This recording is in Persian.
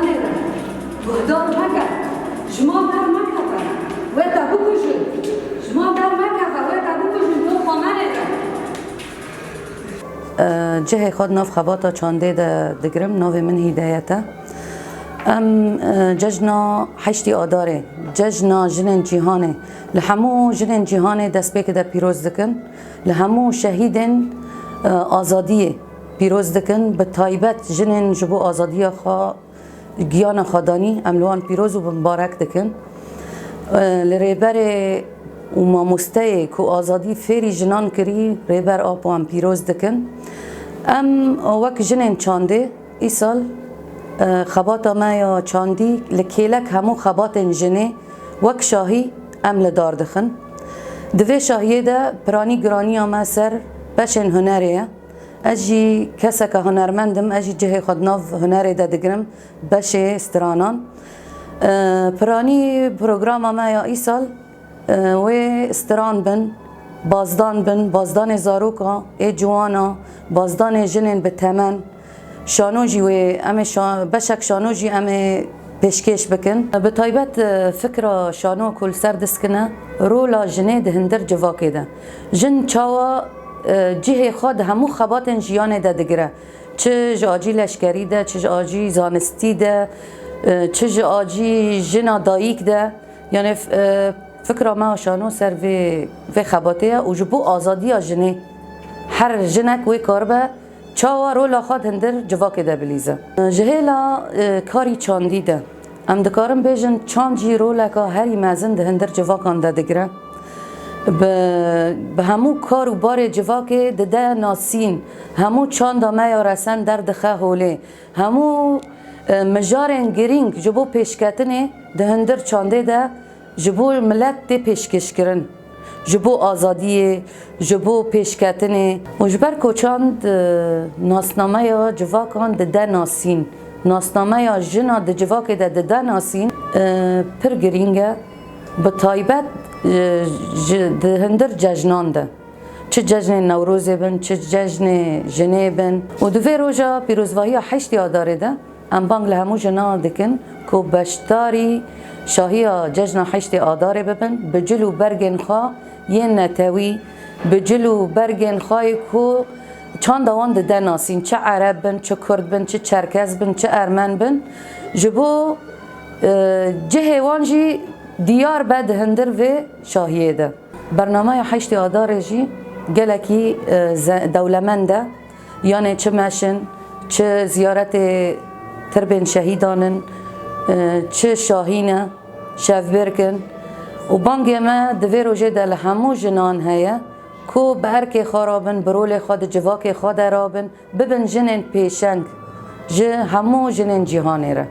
زنی را گهدار مکه شما در مکه و تا بکشید شما در مکه و تا بکشید تو خامنه را جه خود ناف خباتا چانده دگرم ناو من هدایته ام ججنا حشتی آداره ججنا جنن جیهانه لحمو جنن جیهانه دست بک ده پیروز دکن لحمو شهیدن آزادیه پیروز دکن به تایبت جنن جبو آزادی خوا گیان خادانی املوان پیروز و مبارک دکن لریبر و ماموسته که آزادی فیری جنان کری ریبر آب و هم پیروز دکن ام وک جنن چانده ای سال خباتا ما یا چاندی لکیلک همو خبات جنه وک شاهی ام لدار دخن دوی شاهیه ده پرانی گرانی ما سر بشن هنریه اجی کسا که هنرمندم اجی جه خود ناف هنری ده دگرم بشه استرانان پرانی پروگرام ما یا ای سال و استران بن بازدان زاروکا ای جوانا بازدان جنن به تمن شانوجی و بشک شانوجی پیشکش بکن به تایبت فکر شانو کل سر دسکنه رولا جنه ده هندر جواکه ده جن چاوا جه خود همو خباتن جیانه ده دگره چه جاجی لشکری ده چه جاجی زانستی ده چه جاجی جنا دایک ده یعنی فکر ما شانو سر و خباته و جبو آزادی جنه هر جنک وی کاربه چاوا رولا خود هندر جواکه ده بلیزه جهیلا کاری چاندی ده ام دکارم بیجن چاندی رولا که هری مزن ده هندر جواکان ده دگره به همو کار و بار جواکه ده ناسین همو چاند ما یا رسن در دخه هوله همو مجارن گرینگ جبو پیشکتنه ده هندر چانده ده جبو ملت ده پیشکش کرن جبو آزادی جبو پیشکتنه و جبر کوچاند ناسنامه یا جواکان ده ناسین ناسنامه یا جنا ده جواکه ده ناسین پر گرینگه به تایبت ده هندر ججنان ده چه ججن نوروز بن چه ججن جنه بن و دوی روژا پیروزواهی حشتی آداره ده ام بانگ لهمو جنا دکن که بشتاری شاهی ججن حشتی آداره ببن بجلو برگن خواه یه نتوی بجلو برگن خواهی که چند دوان ده ناسین چه عرب بن چه کرد بن چه چرکز بن چه ارمن بن جبو جهوانجی دیار بد هندر و شاهیه ده برنامه حشتی آداره جی گلکی دولمنده یعنی چه مشن چه زیارت تربین شهیدانن چه شاهینه شفبرکن و بانگی ما دوی روژه دل همو جنان هیا کو برک خرابن برول خود جواک خود رابن ببن جنن پیشنگ همو جنن جهانی را